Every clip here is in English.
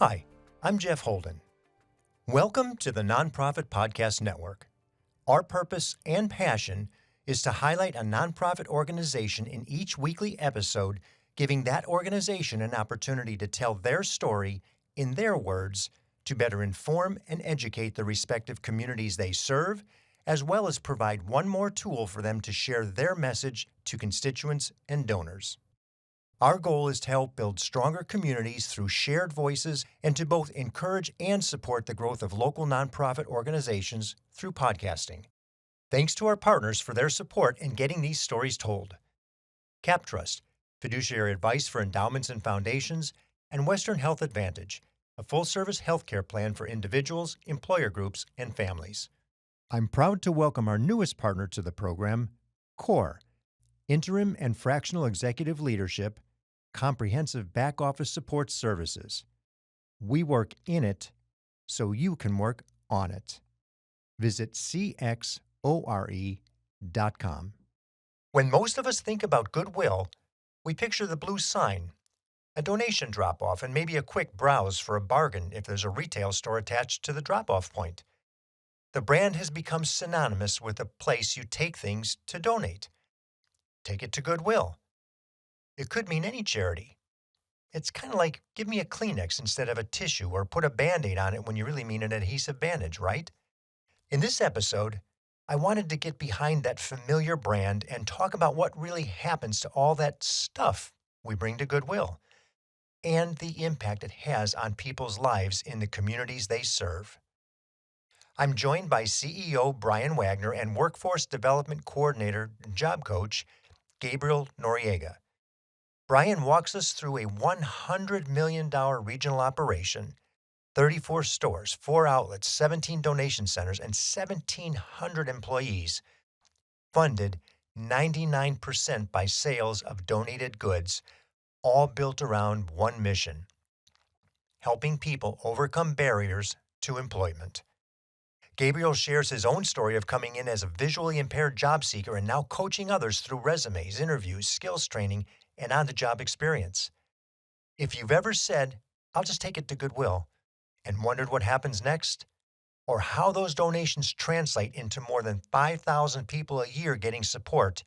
Hi, I'm Jeff Holden. Welcome to the Nonprofit Podcast Network. Our purpose and passion is to highlight a nonprofit organization in each weekly episode, giving that organization an opportunity to tell their story in their words to better inform and educate the respective communities they serve, as well as provide one more tool for them to share their message to constituents and donors. Our goal is to help build stronger communities through shared voices and to both encourage and support the growth of local nonprofit organizations through podcasting. Thanks to our partners for their support in getting these stories told. CapTrust, fiduciary advice for endowments and foundations, and Western Health Advantage, a full-service healthcare plan for individuals, employer groups, and families. I'm proud to welcome our newest partner to the program, CORE, Interim and Fractional Executive Leadership, Comprehensive Back Office Support Services. We work in it so you can work on it. Visit cxore.com. When most of us think about Goodwill, we picture the blue sign, a donation drop-off, and maybe a quick browse for a bargain if there's a retail store attached to the drop-off point. The brand has become synonymous with a place you take things to donate. Take it to Goodwill. It could mean any charity. It's kind of like, give me a Kleenex instead of a tissue, or put a Band-Aid on it when you really mean an adhesive bandage, right? In this episode, I wanted to get behind that familiar brand and talk about what really happens to all that stuff we bring to Goodwill and the impact it has on people's lives in the communities they serve. I'm joined by CEO Brian Wagner and Workforce Development Coordinator, Job Coach, Gabriel Noriega. Brian walks us through a $100 million regional operation, 34 stores, 4 outlets, 17 donation centers, and 1,700 employees, funded 99% by sales of donated goods, all built around one mission: helping people overcome barriers to employment. Gabriel shares his own story of coming in as a visually impaired job seeker and now coaching others through resumes, interviews, skills training, and on-the-job experience. If you've ever said, "I'll just take it to Goodwill," and wondered what happens next, or how those donations translate into more than 5,000 people a year getting support,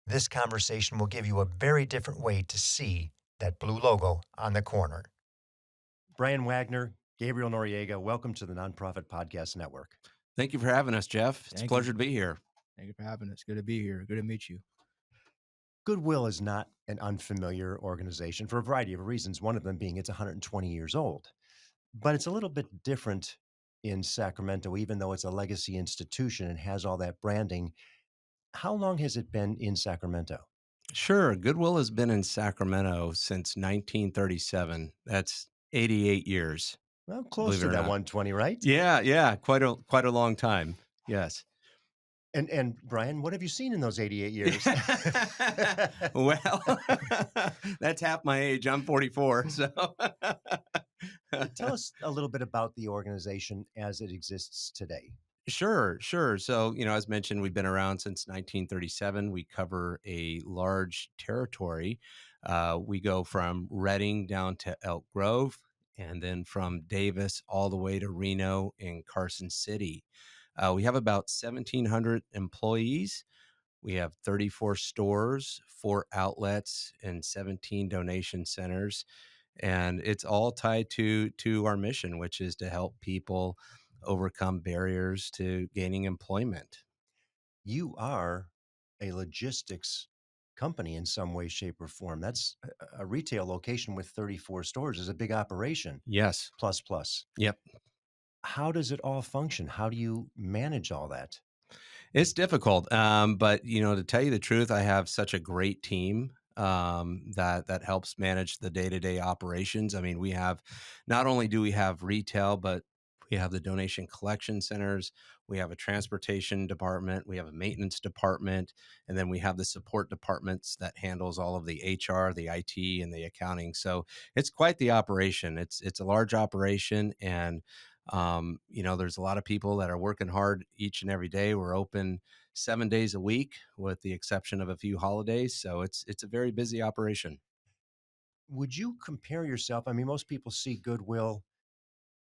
this conversation will give you a very different way to see that blue logo on the corner. Brian Wagner, Gabriel Noriega, welcome to the Nonprofit Podcast Network. Thank you for having us, Jeff. It's a Thank pleasure you. to be here. Thank you for having us. Good to be here. Good to meet you. Goodwill is not an unfamiliar organization for a variety of reasons, one of them being it's 120 years old. But it's a little bit different in Sacramento, even though it's a legacy institution and has all that branding. How long has it been in Sacramento? Sure. Goodwill has been in Sacramento since 1937. That's 88 years. Well, close Believe it to or that not. 120, right? Yeah. Quite a long time. Yes. And Brian, what have you seen in those 88 years? Well, that's half my age. I'm 44. So Tell us a little bit about the organization as it exists today. Sure. So, as mentioned, we've been around since 1937. We cover a large territory. We go from Redding down to Elk Grove, and then from Davis all the way to Reno and Carson City. We have about 1,700 employees. We have 34 stores, 4 outlets, and 17 donation centers. And it's all tied to our mission, which is to help people overcome barriers to gaining employment. You are a logistics company in some way, shape, or form. That's a retail location with 34 stores is a big operation. Yes. Plus. Yep. How does it all function? How do you manage all that? It's difficult. But to tell you the truth, I have such a great team that helps manage the day-to-day operations. I mean, not only do we have retail, but we have the donation collection centers, we have a transportation department, we have a maintenance department, and then we have the support departments that handles all of the HR, the IT, and the accounting. So it's quite the operation. It's a large operation, and there's a lot of people that are working hard each and every day. We're open 7 days a week with the exception of a few holidays. So it's a very busy operation. would you compare yourself? I mean, most people see Goodwill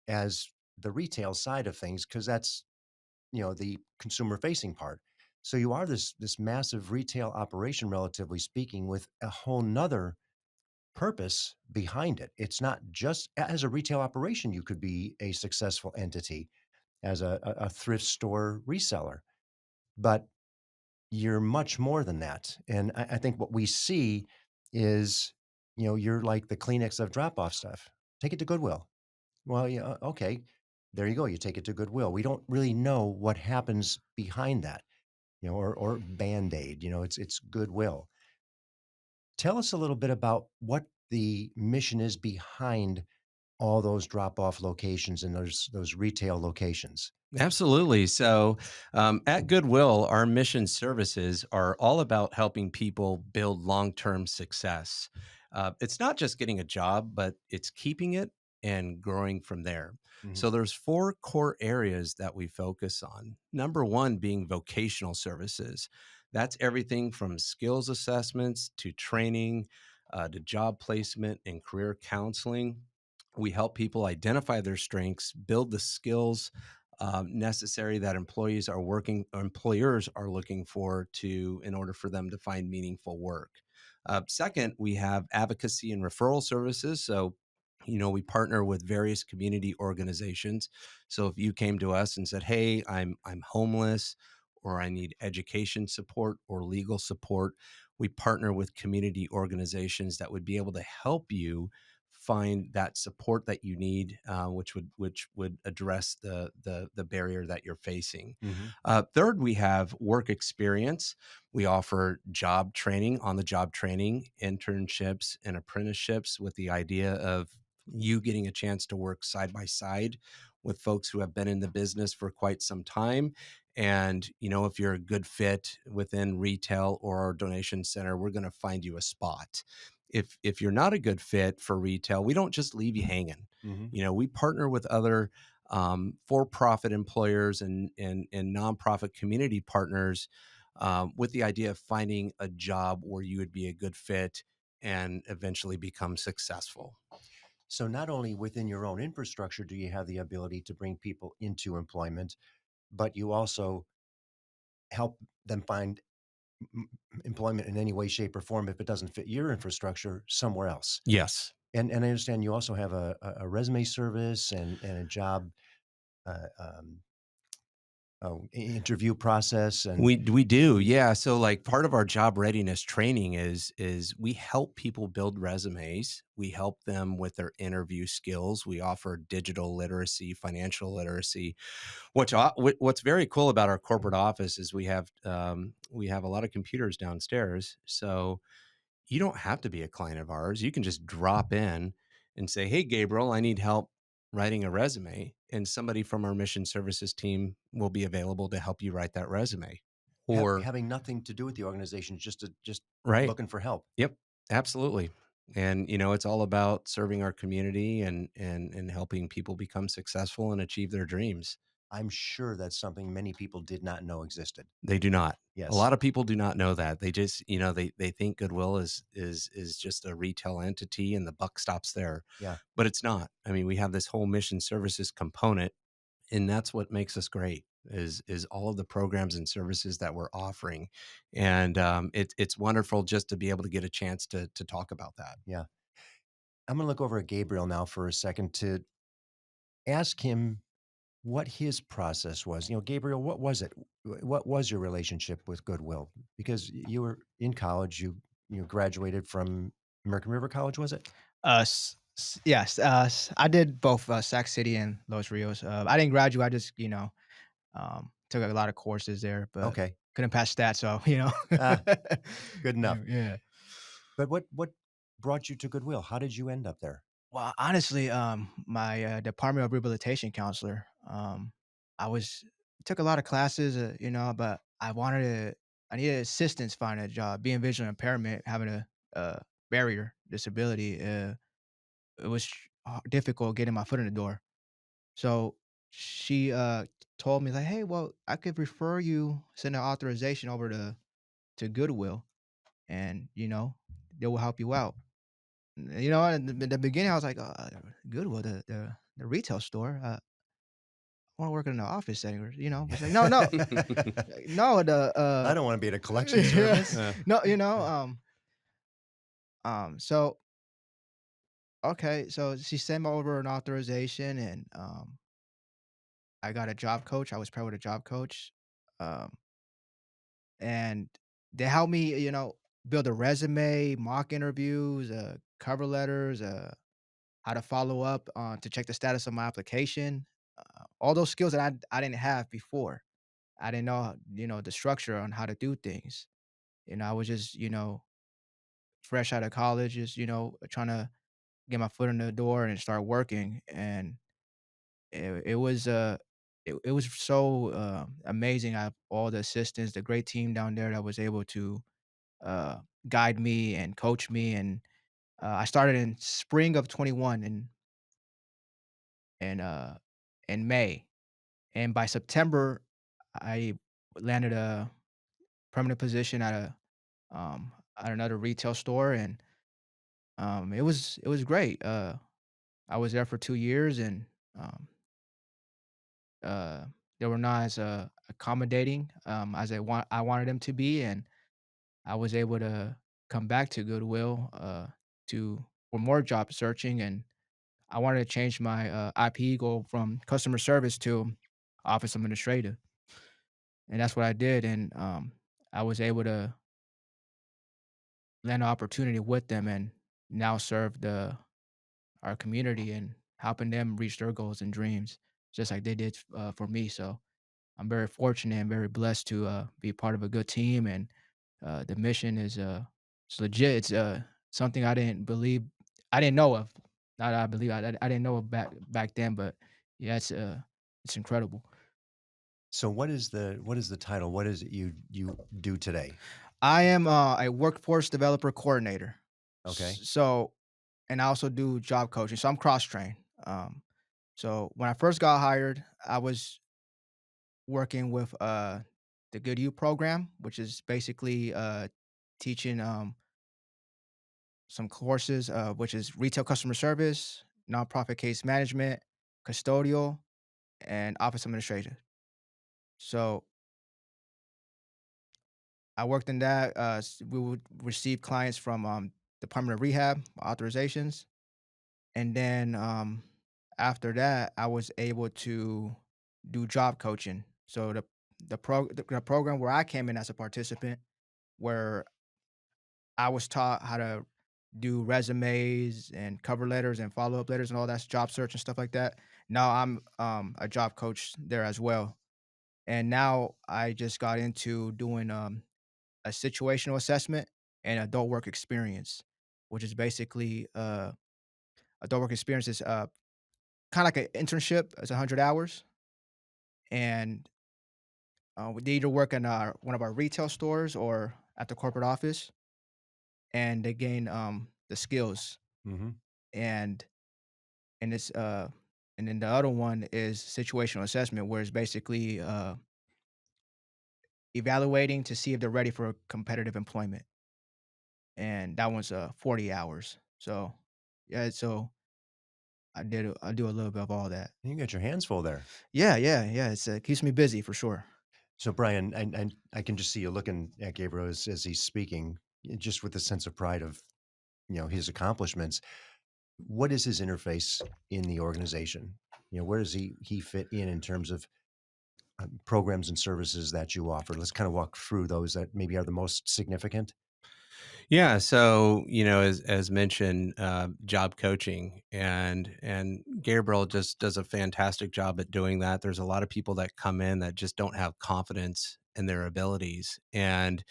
as the retail side of things because that's, the consumer facing part. So you are this massive retail operation, relatively speaking, with a whole nother purpose behind it. It's not just as a retail operation, you could be a successful entity as a thrift store reseller, but you're much more than that. And I think what we see is, you're like the Kleenex of drop off stuff. Take it to Goodwill. Well, yeah, okay. There you go. You take it to Goodwill. We don't really know what happens behind that, or Band-Aid, it's Goodwill. Tell us a little bit about what the mission is behind all those drop-off locations and those retail locations. Absolutely. So, at Goodwill, our mission services are all about helping people build long term success. It's not just getting a job, but it's keeping it and growing from there. Mhm, So, there's four core areas that we focus on. Number one being vocational services. That's everything from skills assessments to training, to job placement and career counseling. We help people identify their strengths, build the skills necessary that employers are looking for to in order for them to find meaningful work. Second, we have advocacy and referral services. So, we partner with various community organizations. So if you came to us and said, "Hey, I'm homeless," or "I need education support or legal support," we partner with community organizations that would be able to help you find that support that you need, which would address the barrier that you're facing. mhm. Third, we have work experience. We offer job training, on the job training, internships, and apprenticeships with the idea of you getting a chance to work side by side with folks who have been in the business for quite some time. And, if you're a good fit within retail or our donation center, we're going to find you a spot. If you're not a good fit for retail, we don't just leave you hanging. Mhm. We partner with other for-profit employers and nonprofit community partners, with the idea of finding a job where you would be a good fit and eventually become successful. So not only within your own infrastructure do you have the ability to bring people into employment, but you also help them find m employment in any way, shape, or form if it doesn't fit your infrastructure somewhere else. Yes. And I understand you also have a resume service and a job, interview process and We do, yeah. So like part of our job readiness training is we help people build resumes. We help them with their interview skills. We offer digital literacy, financial literacy. What's very cool about our corporate office is we have a lot of computers downstairs. So you don't have to be a client of ours. You can just drop in and say, "Hey, Gabriel, I need help writing a resume." And somebody from our mission services team will be available to help you write that resume. Or, having nothing to do with the organization, just right. looking for help. Yep. Absolutely. And it's all about serving our community and helping people become successful and achieve their dreams. I'm sure that's something many people did not know existed. They do not. A Yes. lot of people do not know that. They just, they think Goodwill is just a retail entity and the buck stops there. Yeah. But it's not. I mean, we have this whole mission services component, and that's what makes us great is all of the programs and services that we're offering. And it's wonderful just to be able to get a chance to talk about that. Yeah. I'm gonna look over at Gabriel now for a second to ask him what his process was. Gabriel, what was it? What was your relationship with Goodwill? Because you were in college, you graduated from American River College, was it? Yes, I did both Sac City and Los Rios. I didn't graduate. I just took a lot of courses there, but Okay. couldn't pass stats. So Ah, good yeah, enough. yeah. But what brought you to Goodwill? How did you end up there? Well, honestly, my Department of Rehabilitation counselor, I was took a lot of classes, but I needed assistance finding a job. Being visual impairment, having a barrier disability, it was difficult getting my foot in the door. So she told me like, "Hey, well, I could refer you, send an authorization over to Goodwill, and they will help you out." You know, in the beginning, I was like, Goodwill, the retail store. I want to work in an office setting, or It's like, no, no, no. I don't wanna be at a collection Yeah, service. Yeah. no, so okay, so she sent me over an authorization, and I got a job coach. I was paired with a job coach, um, and they helped me, build a resume, mock interviews, cover letters, how to follow up to check the status of my application. All those skills that I didn't have before. I didn't know, the structure on how to do things. I was just, fresh out of college, just, trying to get my foot in the door and start working. And it was so amazing. I have all the assistants, the great team down there that was able to uh, guide me and coach me. And I started in spring of 21 in in May, and by September, I landed a permanent position at another retail store, and it was great. I was there for 2 years, and um, uh, they were not as accommodating as I wanted them to be, and I was able to come back to Goodwill to for more job searching, and I wanted to change my IP, go from customer service to office administrative, and that's what I did. And I was able to land an opportunity with them, and now serve the our community and helping them reach their goals and dreams, just like they did for me. So I'm very fortunate and very blessed to be part of a good team, and the mission is it's legit. It's something I didn't know of. Not I believe I didn't know of back then, but yeah, it's incredible. So what is the title? What is it you do today? I am a workforce developer coordinator. Okay. So, and I also do job coaching. So I'm cross trained. So when I first got hired, I was working with the Goodwill program, which is basically teaching some courses, which is retail customer service, nonprofit case management, custodial, and office administration. So I worked in that. We would receive clients from Department of Rehab authorizations, and then after that, I was able to do job coaching. So the program where I came in as a participant, where I was taught how to do resumes and cover letters and follow up letters and all that job search and stuff like that. Now I'm a job coach there as well, and now I just got into doing a situational assessment and adult work experience, which is basically adult work experience is kind of like an internship. It's 100 hours, and they either work in one of our retail stores or at the corporate office, and they gain the skills. Mhm. And and it's and then the other one is situational assessment, where it's basically evaluating to see if they're ready for competitive employment, and that one's 40 hours. So yeah, so I do a little bit of all that. You got your hands full there. Yeah, yeah, yeah. It's keeps me busy for sure. So Brian, and I can just see you looking at Gabriel as he's speaking, just with a sense of pride of, his accomplishments. What is his interface in the organization? Where does he fit in terms of programs and services that you offer? Let's kind of walk through those that maybe are the most significant. Yeah, so as mentioned, job coaching, and Gabriel just does a fantastic job at doing that. There's a lot of people that come in that just don't have confidence in their abilities, and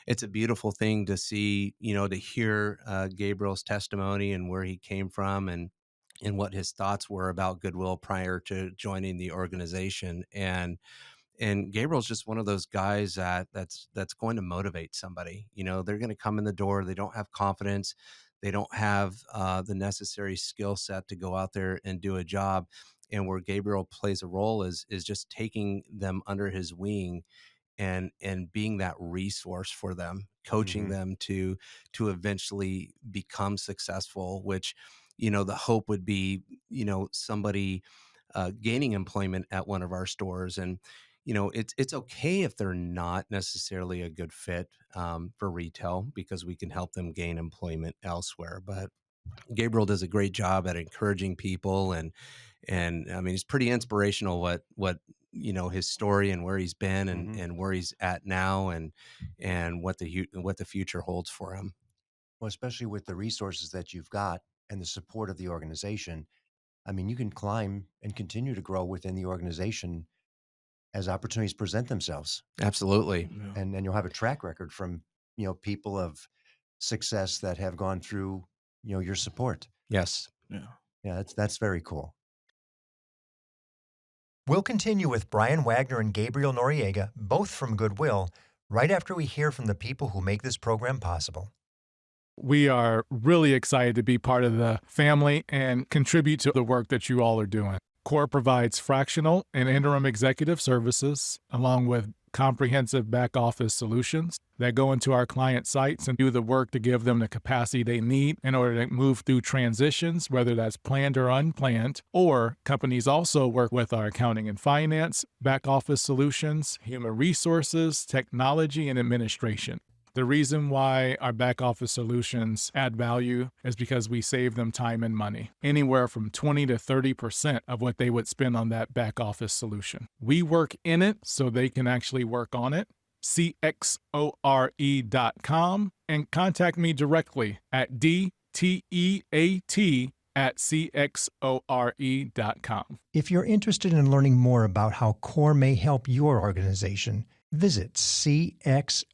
it's a beautiful thing to see, to hear Gabriel's testimony and where he came from, and what his thoughts were about Goodwill prior to joining the organization. And Gabriel's just one of those guys that's going to motivate somebody. They're going to come in the door. They don't have confidence. They don't have the necessary skill set to go out there and do a job. And where Gabriel plays a role is just taking them under his wing and being that resource for them, coaching Hmm. them to eventually become successful, which, the hope would be, somebody gaining employment at one of our stores. And it's okay if they're not necessarily a good fit for retail, because we can help them gain employment elsewhere. But Gabriel does a great job at encouraging people, and I mean, it's pretty inspirational what his story and where he's been, and Hmm. and where he's at now, and what the future holds for him. Well, especially with the resources that you've got and the support of the organization, I mean, you can climb and continue to grow within the organization as opportunities present themselves, Absolutely. Yeah. and you'll have a track record from people of success that have gone through your support. Yes. Yeah. Yeah, that's very cool. We'll continue with Brian Wagner and Gabriel Noriega, both from Goodwill, right after we hear from the people who make this program possible. We are really excited to be part of the family and contribute to the work that you all are doing. CORE provides fractional and interim executive services, along with comprehensive back office solutions that go into our client sites and do the work to give them the capacity they need in order to move through transitions, whether that's planned or unplanned. Or companies also work with our accounting and finance, back office solutions, human resources, technology, and administration. The reason why our back office solutions add value is because we save them time and money, anywhere from 20 to 30% of what they would spend on that back office solution. We work in it so they can actually work on it. CXORE.com and contact me directly at DTEAT@CXORE.com. If you're interested in learning more about how CORE may help your organization, visit CXORE.com.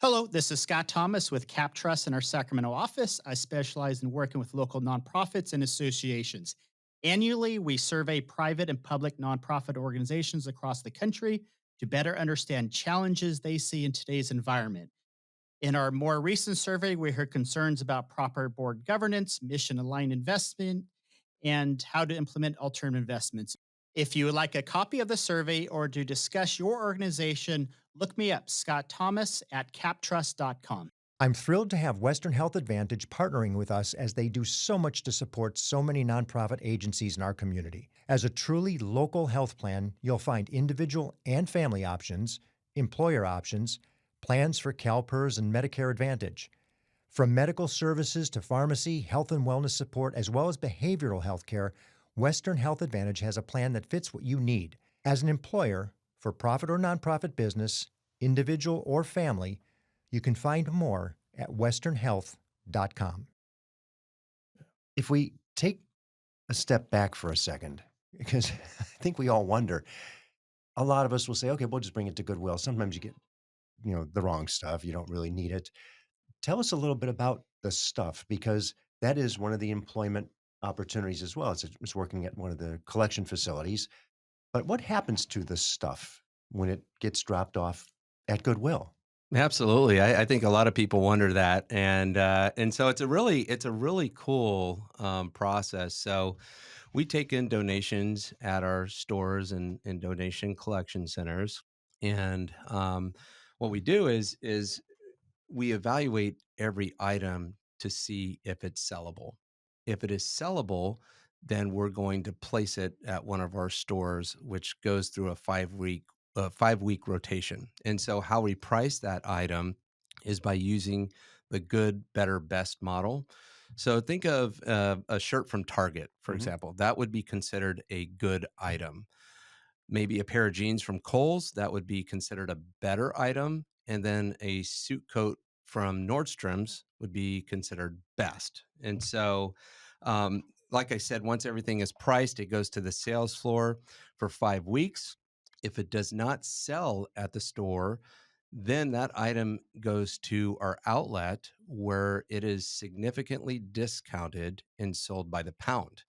Hello, this is Scott Thomas with Cap Trust in our Sacramento office. I specialize in working with local nonprofits and associations. Annually, we survey private and public nonprofit organizations across the country to better understand challenges they see in today's environment. In our more recent survey, we heard concerns about proper board governance, mission aligned investment, and how to implement alternative investments. If you would like a copy of the survey or to discuss your organization, look me up, Scott Thomas at captrust.com. I'm thrilled to have Western Health Advantage partnering with us as they do so much to support so many nonprofit agencies in our community. As a truly local health plan, you'll find individual and family options, employer options, plans for CalPERS and Medicare Advantage. From medical services to pharmacy, health and wellness support, as well as behavioral health care, Western Health Advantage has a plan that fits what you need. As an employer, for profit or nonprofit business, individual or family, you can find more at westernhealth.com. If we take a step back for a second, because I think we all wonder, a lot of us will say, okay, we'll just bring it to Goodwill. Sometimes you get, the wrong stuff. You don't really need it. Tell us a little bit about the stuff, because that is one of the employment opportunities as well. It's working at one of the collection facilities. But what happens to the stuff when it gets dropped off at Goodwill? Absolutely. I think a lot of people wonder that, and so it's a really cool process. So we take in donations at our stores and donation collection centers, and what we do is we evaluate every item to see if it's sellable. If it is sellable, then we're going to place it at one of our stores, which goes through a 5-week rotation. And so, how we price that item is by using the good, better, best model. So, think of a shirt from Target, for Mhm. example. That would be considered a good item. Maybe a pair of jeans from Kohl's, that would be considered a better item, and then a suit coat from Nordstrom's would be considered best. And so, like I said, once everything is priced, it goes to the sales floor for 5 weeks. If it does not sell at the store, then that item goes to our outlet where it is significantly discounted and sold by the pound.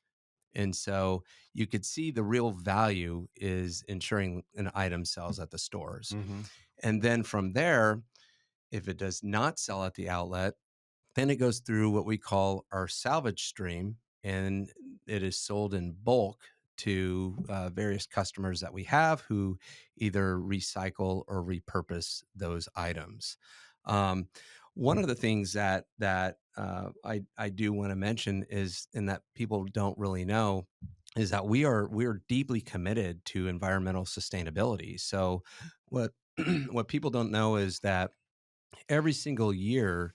And so you could see the real value is ensuring an item sells at the stores. Mhm. And then from there, if it does not sell at the outlet, then it goes through what we call our salvage stream, and it is sold in bulk to various customers that we have who either recycle or repurpose those items. Um, One of the things that I do want to mention is, and that people don't really know, is that we are deeply committed to environmental sustainability. So what what people don't know is that every single year,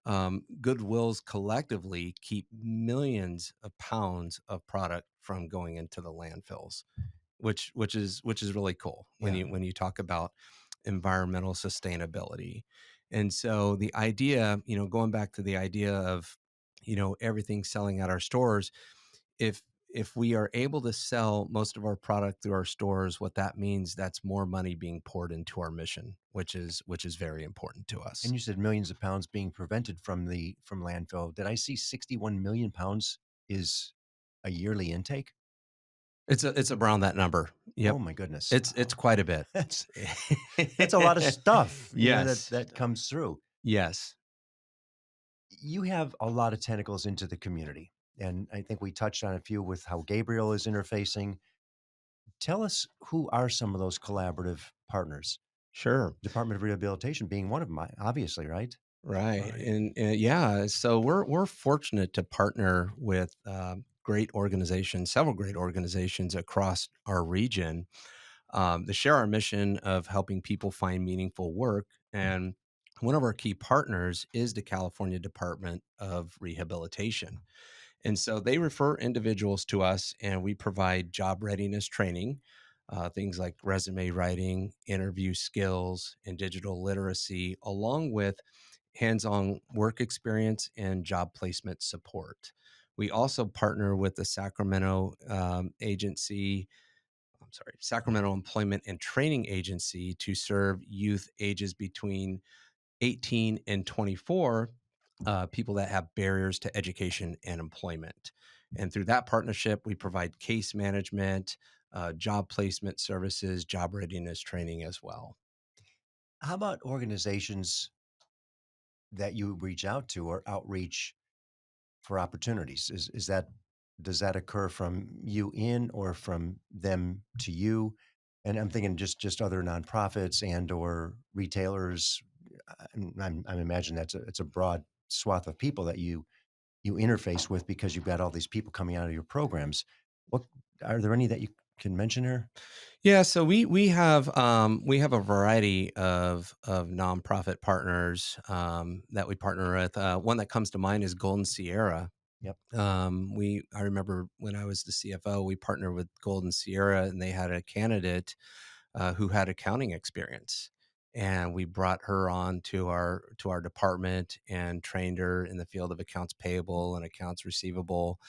Goodwills collectively keep millions of pounds of product from going into the landfills, which is really cool when Yeah. you talk about environmental sustainability. And so the idea, going back to the idea of, everything selling at our stores, if if we are able to sell most of our product through our stores, what that means, that's more money being poured into our mission, which is very important to And us. you said millions of pounds being prevented from landfill. Did I see 61 million pounds is a yearly intake? It's around that number. Oh Yep. my goodness. It's quite a bit. That's that's a lot of stuff, that Yes. that comes through. Yes. You have a lot of tentacles into the community, and I think we touched on a few with how Gabriel is interfacing. Tell us, who are some of those collaborative partners? Sure. Department of Rehabilitation being one of them, obviously, right? Right. Right. And yeah, so we're fortunate to partner with great organizations, several great organizations across our region, that share our mission of helping people find meaningful work. And one of our key partners is the California Department of Rehabilitation. And so they refer individuals to us, and we provide job readiness training, things like resume writing, interview skills, and digital literacy, along with hands on work experience and job placement support. We also partner with the Sacramento agency. I'm sorry, Sacramento Employment and Training Agency to serve youth ages between 18 and 24, people that have barriers to education and employment. And through that partnership, we provide case management, job placement services, job readiness training as well. How about organizations that you reach out to or outreach for opportunities? Is that, does that occur from you in or from them to you? And I'm thinking just other nonprofits and or retailers. I'm imagining it's a broad swath of people that you interface with because you've got all these people coming out of your programs. What are there any that you can mention here? Yeah, so we have a variety of nonprofit partners that we partner with. One that comes to mind is Golden Sierra. Yep. I remember when I was the CFO, we partnered with Golden Sierra, and they had a candidate who had accounting experience, and we brought her on to our department and trained her in the field of accounts payable and accounts receivable.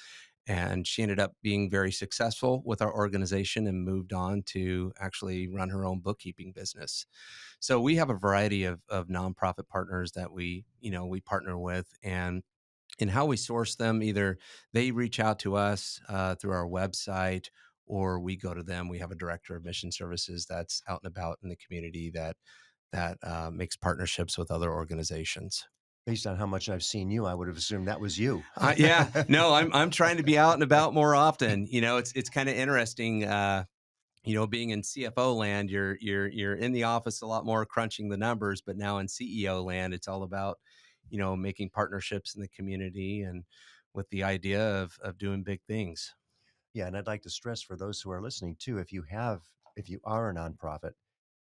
And she ended up being very successful with our organization and moved on to actually run her own bookkeeping business. So we have a variety of nonprofit partners that we partner with, and in how we source them, either they reach out to us through our website, or we go to them. We have a director of mission services that's out and about in the community that makes partnerships with other organizations. Based on how much I've seen you, I would have assumed that was you. Yeah, no, I'm trying to be out and about more often. It's kind of interesting. Being in CFO land, you're in the office a lot more, crunching the numbers. But now in CEO land, it's all about making partnerships in the community, and with the idea of doing big things. Yeah, and I'd like to stress for those who are listening too, if you are a nonprofit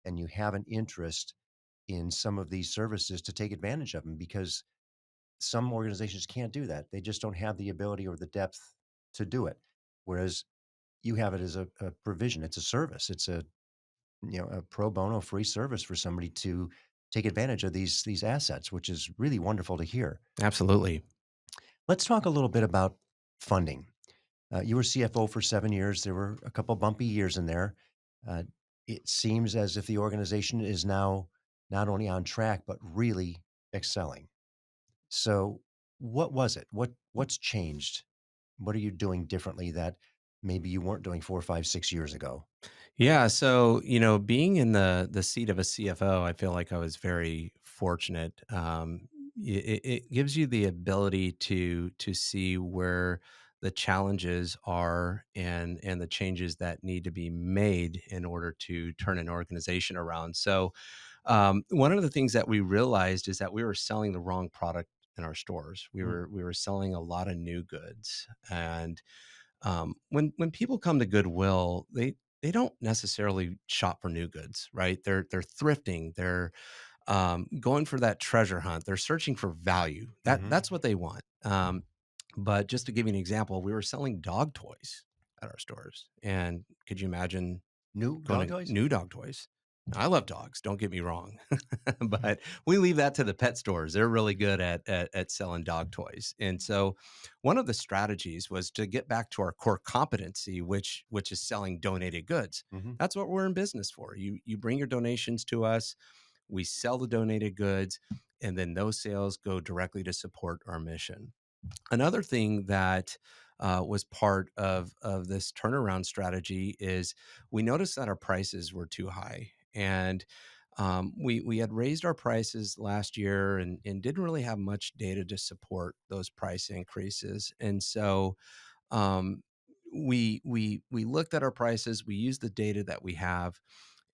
and you have an interest in some of these services, to take advantage of them, because some organizations can't do that. They just don't have the ability or the depth to do it. Whereas you have it as a provision. It's a service. It's a pro bono free service for somebody to take advantage of these assets, which is really wonderful to hear. Absolutely. Let's talk a little bit about funding. You were CFO for 7 years. There were a couple bumpy years in there. Uh, it seems as if the organization is now not only on track but really excelling. So, what was it? What's changed? What are you doing differently that maybe you weren't doing 4, 5, 6 years ago? Yeah. So, being in the seat of a CFO, I feel like I was very fortunate. It gives you the ability to see where the challenges are and the changes that need to be made in order to turn an organization around. So one of the things that we realized is that we were selling the wrong product in our stores. We were selling a lot of new goods, and when people come to Goodwill, they don't necessarily shop for new goods, right? They're thrifting. They're going for that treasure hunt. They're searching for value. Mhm. That's what they want. But just to give you an example, we were selling dog toys at our stores, and could you imagine New going dog to toys? new dog toys? I love dogs. Don't get me wrong, but we leave that to the pet stores. They're really good at selling dog toys, and so one of the strategies was to get back to our core competency, which is selling donated goods. Mhm. That's what we're in business for. You bring your donations to us, we sell the donated goods, and then those sales go directly to support our mission. Another thing that was part of this turnaround strategy is we noticed that our prices were too high, and we had raised our prices last year and didn't really have much data to support those price increases, and so um, we looked at our prices, we used the data that we have,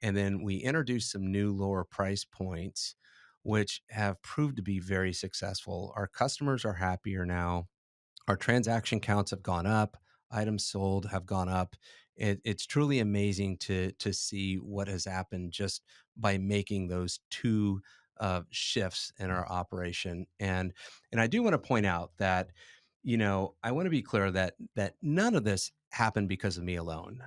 and then we introduced some new lower price points, which have proved to be very successful. Our customers are happier now, our transaction counts have gone up, items sold have gone up. It's truly amazing to see what has happened just by making those two shifts in our operation. And I do want to point out that, I want to be clear that none of this happened because of me alone.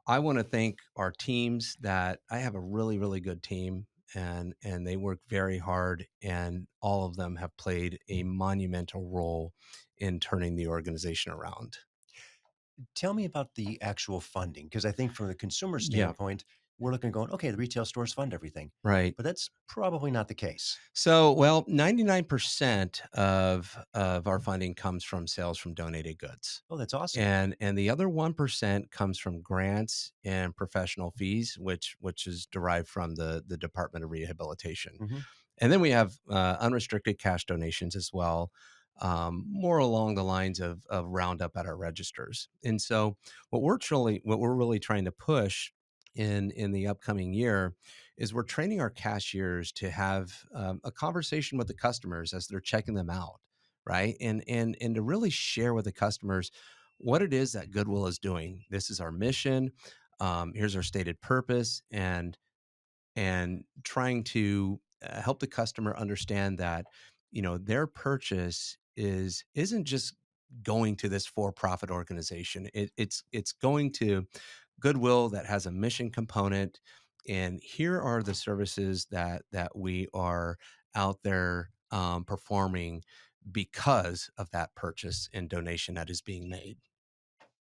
I want to thank our teams. That I have a really really good team, and they work very hard, and all of them have played a monumental role in turning the organization around. Tell me about the actual funding, because I think from the consumer Yeah, standpoint, we're looking going, okay, the retail stores fund everything, right. but that's probably not the case. So, well, 99% of our funding comes from sales from donated goods. Oh, that's awesome. And the other 1% comes from grants and professional fees, which is derived from the Department of Rehabilitation. Mhm. And then we have unrestricted cash donations as well, more along the lines of roundup at our registers. And so, what we're really trying to push in the upcoming year is we're training our cashiers to have a conversation with the customers as they're checking them out, right? And to really share with the customers what it is that Goodwill is doing. This is our mission. Here's our stated purpose, and trying to help the customer understand that their purchase isn't just going to this for-profit organization. It's going to Goodwill that has a mission component, and here are the services that we are out there performing because of that purchase and donation that is being made.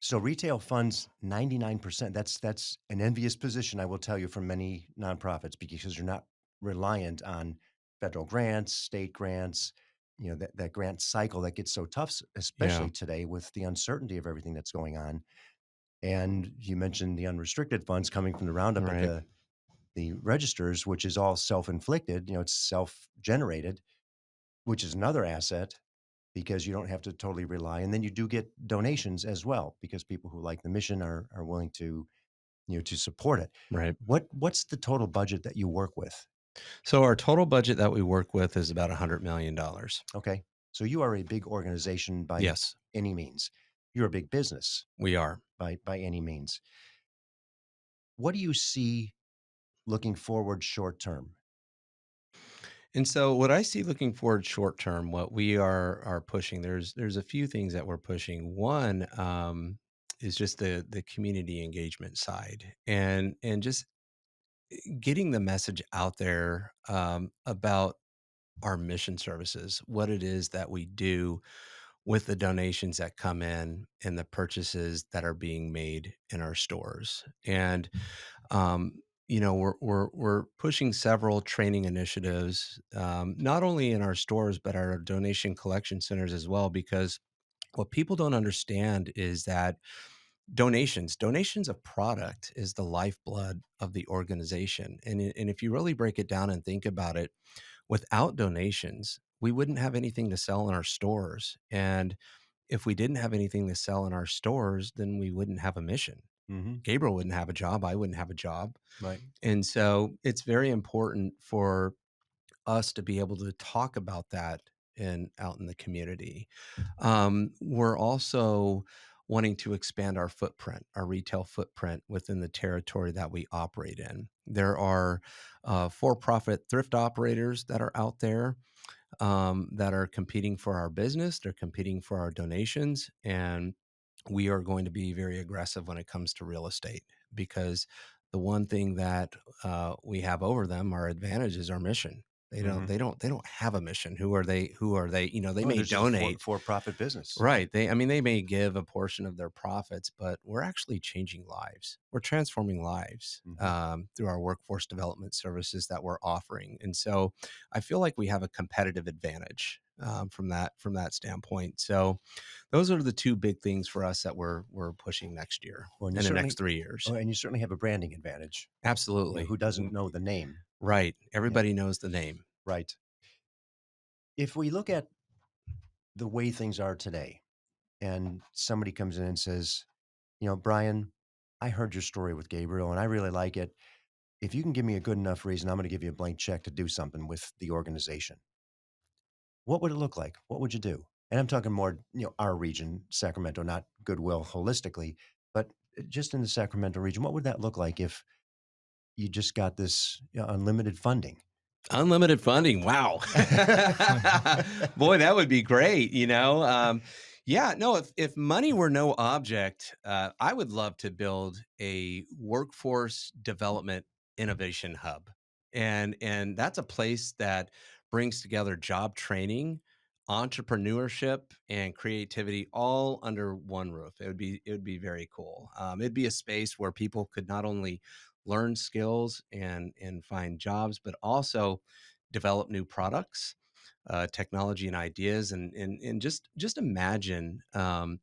So retail funds 99%. That's an envious position, I will tell you, for many nonprofits, because you're not reliant on federal grants, state grants, that grant cycle that gets so tough, Yeah, especially today with the uncertainty of everything that's going on. And you mentioned the unrestricted funds coming from the roundup at right, the registers, which is all self-inflicted, it's self-generated, which is another asset because you don't have to totally rely. And then you do get donations as well because people who like the mission are willing to, to support it. right. What's the total budget that you work with? So our total budget that we work with is about $100 million. Okay. So you are a big organization by Yes, any means. You're a big business we are. by any means. What do you see looking forward short term? And so what I see looking forward short term, what we are pushing, there's a few things that we're pushing. One is just the community engagement side, and just getting the message out there about our mission services, what it is that we do with the donations that come in and the purchases that are being made in our stores. And um, we're pushing several training initiatives, not only in our stores but our donation collection centers as well. Because what people don't understand is that donations of product is the lifeblood of the organization. And if you really break it down and think about it, without donations, we wouldn't have anything to sell in our stores. And if we didn't have anything to sell in our stores, then we wouldn't have a mission. Hmm. Gabriel wouldn't have a job. I wouldn't have a job. Right. And so it's very important for us to be able to talk about that out in the community. We're also wanting to expand our footprint, our retail footprint within the territory that we operate in. There are for-profit thrift operators that are out there that are competing for our business. They're competing for our donations, and we are going to be very aggressive when it comes to real estate because the one thing that we have over them, our advantage, is our mission. They don't. Hmm. They don't have a mission. Who are they? Who are they? You know, they Well, may there's just a donate. for-profit business. Right. I mean, they may give a portion of their profits, but we're actually changing lives. We're transforming lives Hmm. through our workforce development services that we're offering. And so I feel like we have a competitive advantage from that standpoint. So those are the two big things for us that we're pushing next year Well, and you in the certainly, next 3 years. oh, and you certainly have a branding advantage. Absolutely. Who doesn't know the name? Right. Yeah. Everybody knows the name. Right. If we look at the way things are today, and somebody comes in and says, Brian, I heard your story with Gabriel, and I really like it. If you can give me a good enough reason, I'm going to give you a blank check to do something with the organization. What would it look like? What would you do? And I'm talking more, our region, Sacramento, not Goodwill holistically, but just in the Sacramento region. What would that look like if you just got this unlimited funding? Unlimited funding. Wow. Boy, that would be great, you know? Yeah, no, if money were no object, I would love to build a workforce development innovation hub. And that's a place that brings together job training, entrepreneurship, and creativity all under one roof. It would be very cool. It'd be a space where people could not only learn skills and find jobs, but also develop new products, technology and ideas, and just imagine, an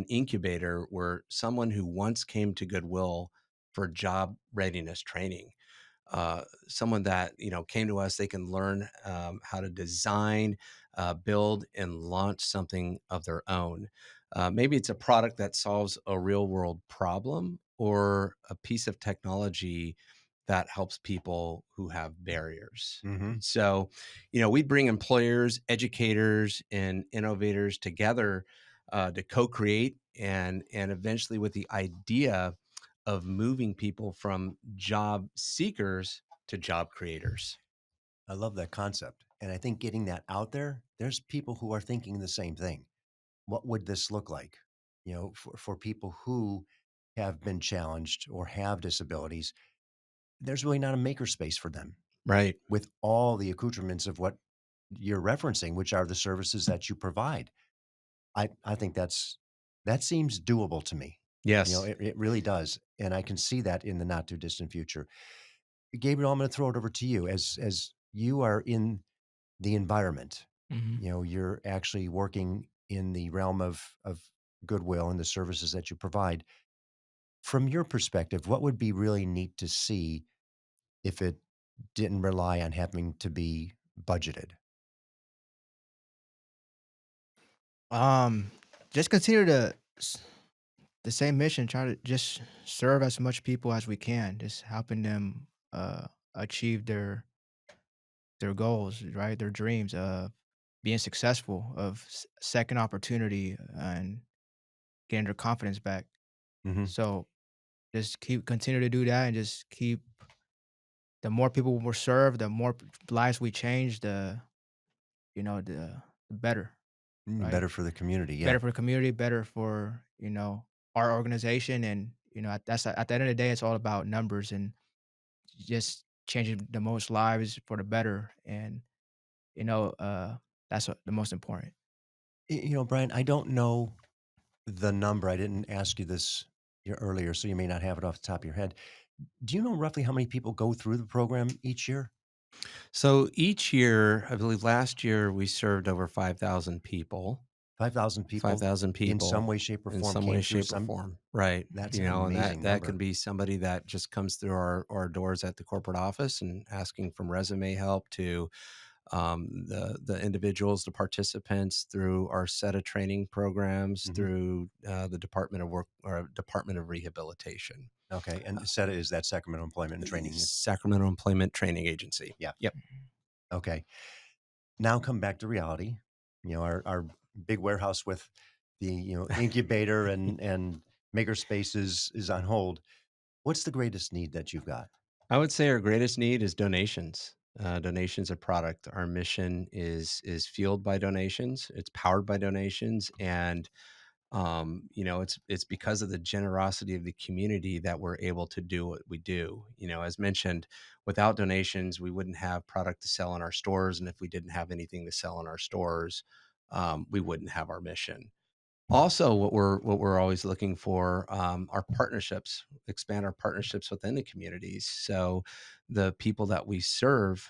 incubator where someone who once came to Goodwill for job readiness training, someone that came to us, they can learn how to design, build, and launch something of their own. Maybe it's a product that solves a real world problem or a piece of technology that helps people who have barriers. Hmm. So, we bring employers, educators, and innovators together to co-create and eventually with the idea of moving people from job seekers to job creators. I love that concept. And I think getting that out there, there's people who are thinking the same thing. What would this look like? For people who have been challenged or have disabilities, there's really not a makerspace for them Right. with all the accoutrements of what you're referencing, which are the services that you provide. I think that seems doable to me. Yes. It really does. And I can see that in the not too distant future. Gabriel, I'm going to throw it over to you as you are in the environment. Mhm. You're actually working in the realm of Goodwill and the services that you provide. From your perspective, what would be really neat to see if it didn't rely on having to be budgeted? Um, just continue to the same mission, try to just serve as much people as we can, just helping them achieve their goals, right? Their dreams of being successful, of second opportunity, and getting their confidence back. Hmm. So just continue to do that, and just keep the more people we're served, the more lives we change, the better, right? Better for the community. Yeah. Better for the community, better for, our organization. And, that's at the end of the day, it's all about numbers and just changing the most lives for the better. And, you know, uh, that's the most important. Brian, I don't know the number. I didn't ask you this earlier, so you may not have it off the top of your head. Do you know roughly how many people go through the program each year? So each year, I believe last year we served over 5,000 people. 5,000 people 5,000 in some people way, shape, or in form some way, came through shape, or some. form. Right. That's an And that amazing that can number. be somebody that just comes through our doors at the corporate office and asking from resume help to the individuals, the participants through our SETA training programs, Mhm. through the Department of Work or Department of Rehabilitation, Okay, and SETA is that Sacramento Employment and Training. Sacramento Employment Training Agency. Yeah. Yep. Okay. Now come back to reality. Our big warehouse with the incubator and maker spaces is on hold. What's the greatest need that you've got? I would say our greatest need is donations. Donations of product. Our mission is fueled by donations. It's powered by donations, and it's because of the generosity of the community that we're able to do what we do. As mentioned, without donations, we wouldn't have product to sell in our stores, and if we didn't have anything to sell in our stores, we wouldn't have our mission. Also, what we're always looking for are partnerships, expand our partnerships within the communities. So the people that we serve,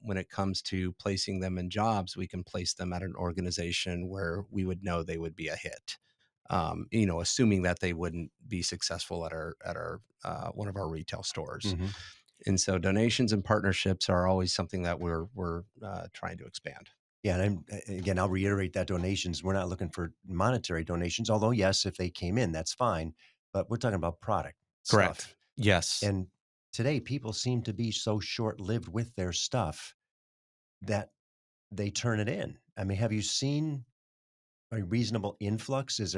when it comes to placing them in jobs, we can place them at an organization where we would know they would be a hit. Assuming that they wouldn't be successful at our one of our retail stores. Hmm. And so donations and partnerships are always something that we're trying to expand. Yeah, and again, I'll reiterate that donations. We're not looking for monetary donations, although yes, if they came in, that's fine. But we're talking about product Correct. stuff. Yes. And today, people seem to be so short-lived with their stuff that they turn it in. I mean, have you seen a reasonable influx? Is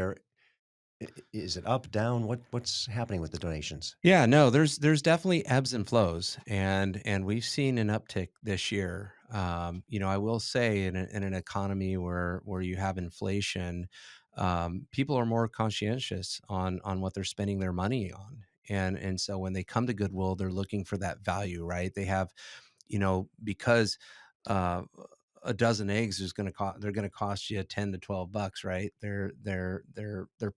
it up, down? What's happening with the donations? Yeah, no, there's definitely ebbs and flows, and we've seen an uptick this year. I will say in an economy where you have inflation, people are more conscientious on what they're spending their money on, and so when they come to Goodwill, they're looking for that value, right? They have, because uh, a dozen eggs is going to cost they're going to cost you 10 to 12 bucks, right? Their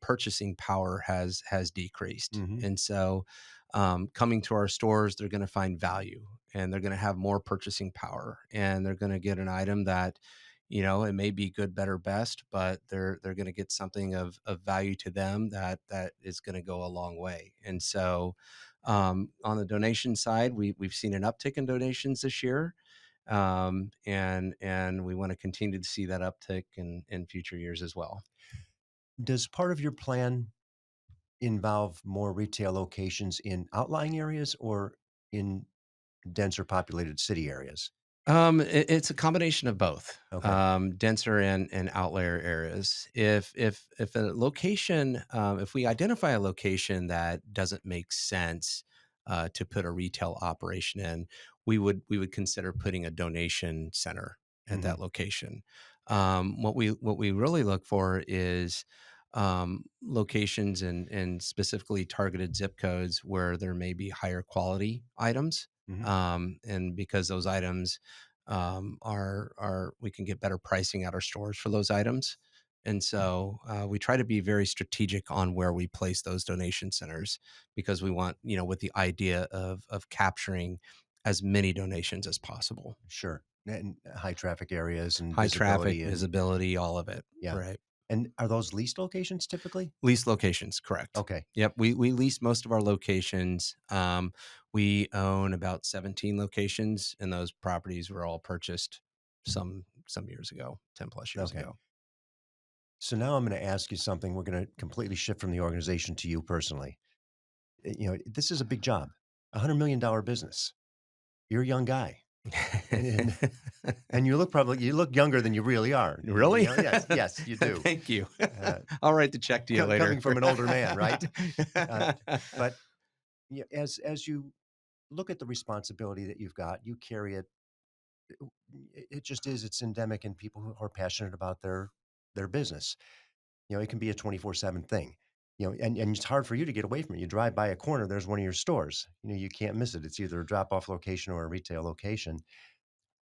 purchasing power has decreased, Hmm. and so coming to our stores, they're going to find value, and they're going to have more purchasing power, and they're going to get an item that, it may be good, better, best, but they're going to get something of value to them that is going to go a long way. And so on the donation side, we've seen an uptick in donations this year, and we want to continue to see that uptick in future years as well. Does part of your plan involve more retail locations in outlying areas or in denser populated city areas? It's a combination of both, Okay. denser and outlier areas. If a location, if we identify a location that doesn't make sense to put a retail operation in, we would consider putting a donation center at Hmm. that location. What we really look for is locations and specifically targeted zip codes where there may be higher quality items, Hmm. and because those items are we can get better pricing at our stores for those items. And so we try to be very strategic on where we place those donation centers, because we want, with the idea of capturing as many donations as possible. Sure. And high traffic areas and High traffic, visibility and visibility, all of it. yeah. Right. And are those leased locations typically? Lease locations, correct. Okay. Yep, we lease most of our locations. We own about 17 locations, and those properties were all purchased some years ago, 10 plus years Okay. ago. So now I'm going to ask you something. We're going to completely shift from the organization to you personally. This is a big job, $100 million business. You're a young guy, and and you look younger than you really are. Really? Yes, yes, you do. Thank you. Uh, I'll write the check to you later. coming from an older man, right? Uh, but as you look at the responsibility that you've got, you carry it. It just is. It's endemic in people who are passionate about their business. It can be a 24/7 thing. And it's hard for you to get away from it. You drive by a corner, there's one of your stores. You can't miss it. It's either a drop-off location or a retail location.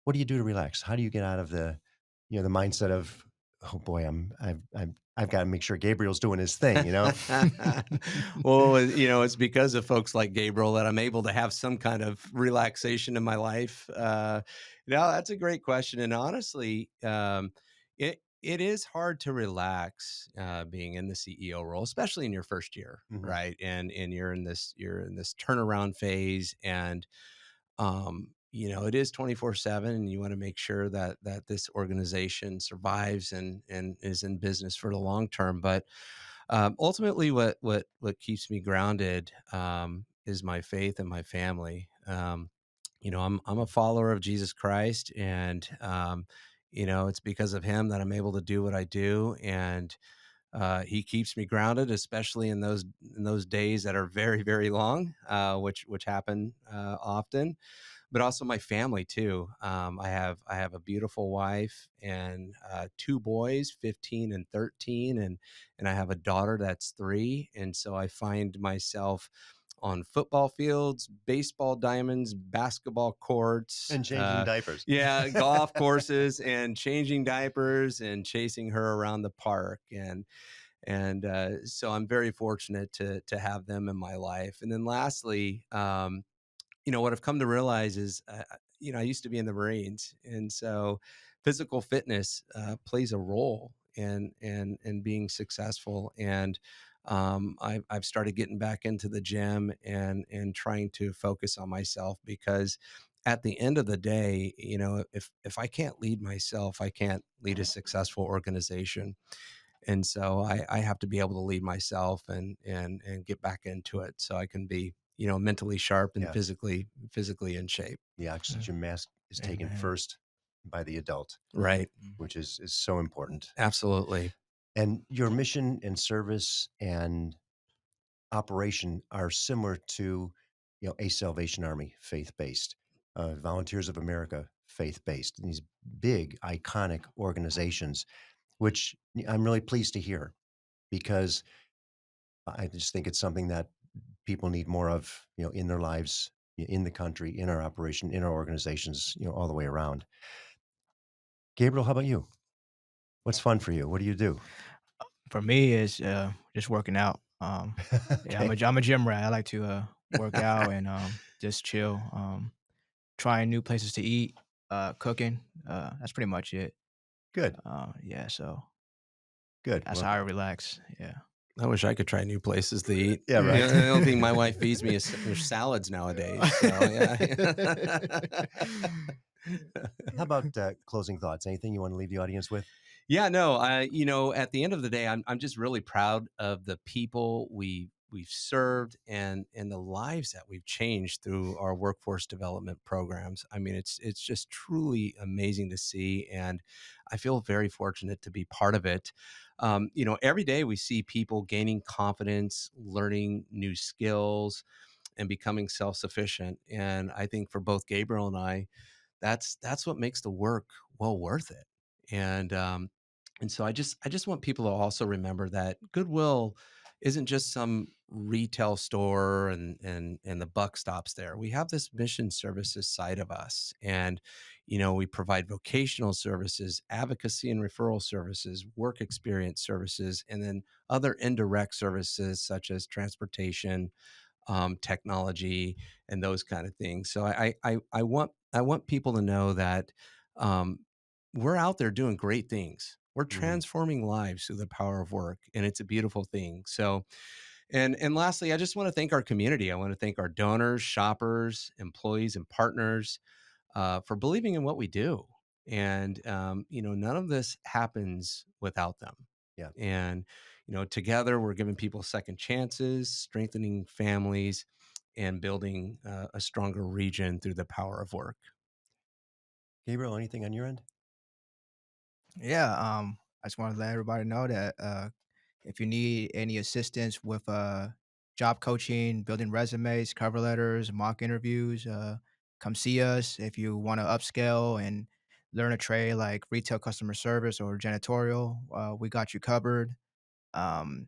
What do you do to relax? How do you get out of the mindset of, oh boy, I've got to make sure Gabriel's doing his thing? Well, it's because of folks like Gabriel that I'm able to have some kind of relaxation in my life. That's a great question, and honestly, it is hard to relax being in the CEO role, especially in your first year, Mhm. right? And you're in this turnaround phase, and it is 24/7, and you want to make sure that this organization survives and is in business for the long term. But ultimately, what keeps me grounded is my faith and my family. I'm a follower of Jesus Christ, and it's because of him that I'm able to do what I do, and he keeps me grounded, especially in those days that are very, very long, which happen often. But also my family too. I have a beautiful wife and two boys, 15 and 13, and I have a daughter that's 3. And so I find myself on football fields, baseball diamonds, basketball courts, And changing diapers. yeah, golf courses, and changing diapers and chasing her around the park. And so I'm very fortunate to have them in my life. And then lastly, what I've come to realize is, I used to be in the Marines, and so physical fitness plays a role in being successful. And I've started getting back into the gym and trying to focus on myself, because at the end of the day, if I can't lead myself, I can't lead a successful organization. And so I have to be able to lead myself and get back into it so I can be, mentally sharp and Yeah. physically in shape. The oxygen mask is taken Amen. first by the adult, Right. which is so important. Absolutely. And your mission and service and operation are similar to, a Salvation Army, faith-based, Volunteers of America, faith-based, these big, iconic organizations, which I'm really pleased to hear, because I just think it's something that people need more of, in their lives, in the country, in our operation, in our organizations, all the way around. Gabriel, how about you? What's fun for you? What do you do? For me, it's just working out. Yeah, I'm Okay, a gym rat. I like to work out and just chill. Trying new places to eat, cooking. That's pretty much it. good, Yeah, so good. that's Well, how I relax. Yeah. I wish I could try new places to eat. yeah, right. The only thing my wife feeds me is salads nowadays. So yeah. How about closing thoughts? Anything you want to leave the audience with? Yeah, no, at the end of the day, I'm just really proud of the people we've served and the lives that we've changed through our workforce development programs. I mean, it's just truly amazing to see, and I feel very fortunate to be part of it. Every day we see people gaining confidence, learning new skills, and becoming self-sufficient. And I think for both Gabriel and I, that's what makes the work well worth it. And so I just want people to also remember that Goodwill isn't just some retail store and the buck stops there. We have this mission services side of us, and we provide vocational services, advocacy and referral services, work experience services, and then other indirect services such as transportation, technology, and those kind of things. So I want people to know that um, we're out there doing great things. We're Mhm. transforming lives through the power of work, and it's a beautiful thing. So, and lastly, I just want to thank our community. I want to thank our donors, shoppers, employees, and partners for believing in what we do. And none of this happens without them. Yeah. And together we're giving people second chances, strengthening families, and building a stronger region through the power of work. Gabriel, anything on your end? Yeah, I just want to let everybody know that if you need any assistance with job coaching, building resumes, cover letters, mock interviews, come see us. If you want to upscale and learn a trade like retail customer service or janitorial, we got you covered. Um,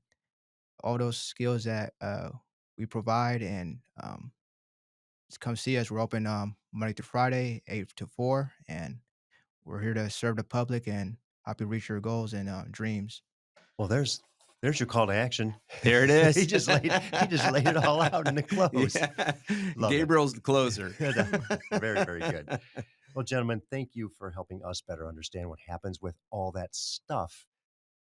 all those skills that we provide, and just come see us. We're open Monday through Friday, 8 to 4, and we're here to serve the public and help you reach your goals and dreams. Well, there's your call to action. There it he is. just laid it all out in the close. Yeah. Love it. Gabriel's the closer. Very, very good. Well, gentlemen, thank you for helping us better understand what happens with all that stuff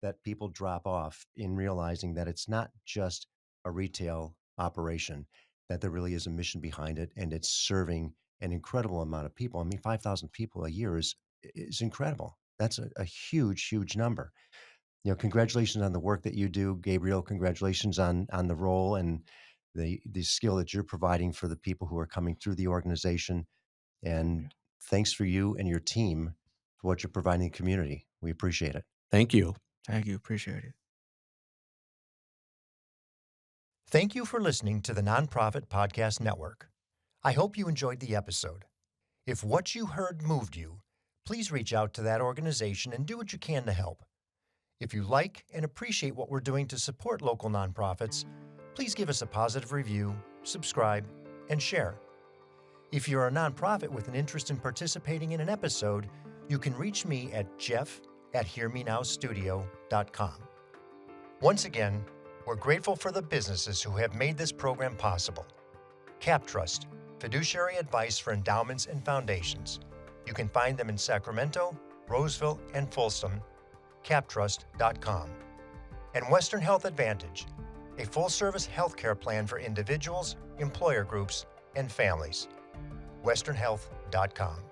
that people drop off in realizing that it's not just a retail operation, that there really is a mission behind it, and it's serving an incredible amount of people. I mean, 5,000 people a year is incredible. That's a huge, huge number. Congratulations on the work that you do, Gabriel. Congratulations on the role and the skill that you're providing for the people who are coming through the organization. And thanks for you and your team for what you're providing the community. We appreciate it. Thank you. Thank you. Appreciate it. Thank you for listening to the Nonprofit Podcast Network. I hope you enjoyed the episode. If what you heard moved you, please reach out to that organization and do what you can to help. If you like and appreciate what we're doing to support local nonprofits, please give us a positive review, subscribe, and share. If you're a nonprofit with an interest in participating in an episode, you can reach me at jeff@hearmenowstudio.com. Once again, we're grateful for the businesses who have made this program possible. CapTrust, fiduciary advice for endowments and foundations. You can find them in Sacramento, Roseville, and Folsom, captrust.com. And Western Health Advantage, a full-service healthcare plan for individuals, employer groups, and families, westernhealth.com.